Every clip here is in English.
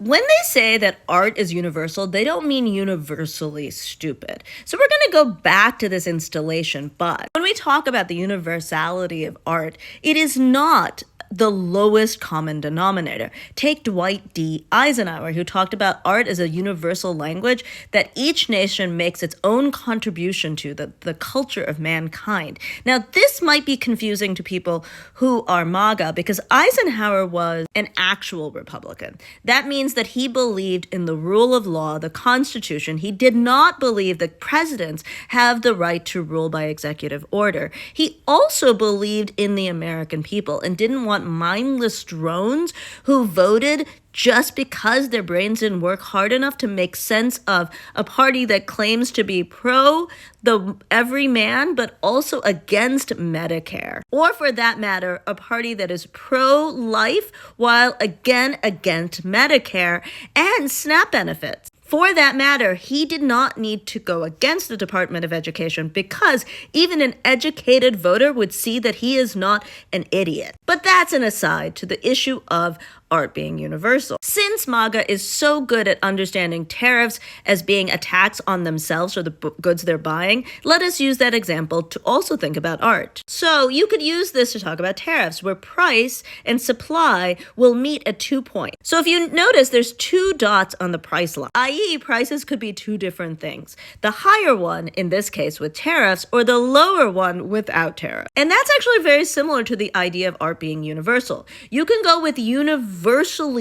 When they say that art is universal, they don't mean universally stupid. So we're going to go back to this installation, but when we talk about the universality of art, it is not the lowest common denominator. Take Dwight D. Eisenhower, who talked about art as a universal language that each nation makes its own contribution to the culture of mankind. Now, this might be confusing to people who are MAGA because Eisenhower was an actual Republican. That means that he believed in the rule of law, the Constitution. He did not believe that presidents have the right to rule by executive order. He also believed in the American people and didn't want mindless drones who voted just because their brains didn't work hard enough to make sense of a party that claims to be pro the everyman, but also against Medicare. Or for that matter, a party that is pro-life while again against Medicare and SNAP benefits. For that matter, he did not need to go against the Department of Education because even an educated voter would see that he is not an idiot. But that's an aside to the issue of art being universal. Since MAGA is so good at understanding tariffs as being a tax on themselves or the goods they're buying, let us use that example to also think about art. So you could use this to talk about tariffs, where price and supply will meet at 2 points. So if you notice, there's 2 dots on the price line, i.e. prices could be 2 different things. The higher one, in this case with tariffs, or the lower one without tariff. And that's actually very similar to the idea of art being universal. You can go with universally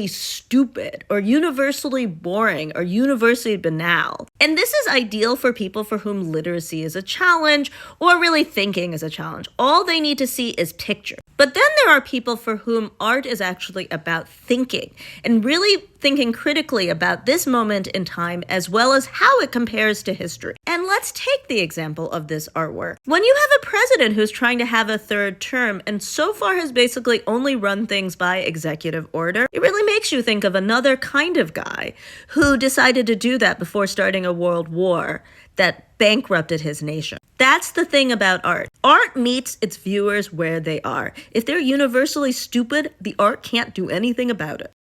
stupid or universally boring or universally banal. And this is ideal for people for whom literacy is a challenge or really thinking is a challenge. All they need to see is picture. But then there are people for whom art is actually about thinking and really thinking critically about this moment in time as well as how it compares to history. And let's take the example of this artwork. When you have a president who's trying to have a 3rd term and so far has basically only run things by executive order, it really makes you think of another kind of guy who decided to do that before starting a world war that bankrupted his nation. That's the thing about art. Art meets its viewers where they are. If they're universally stupid, the art can't do anything about it.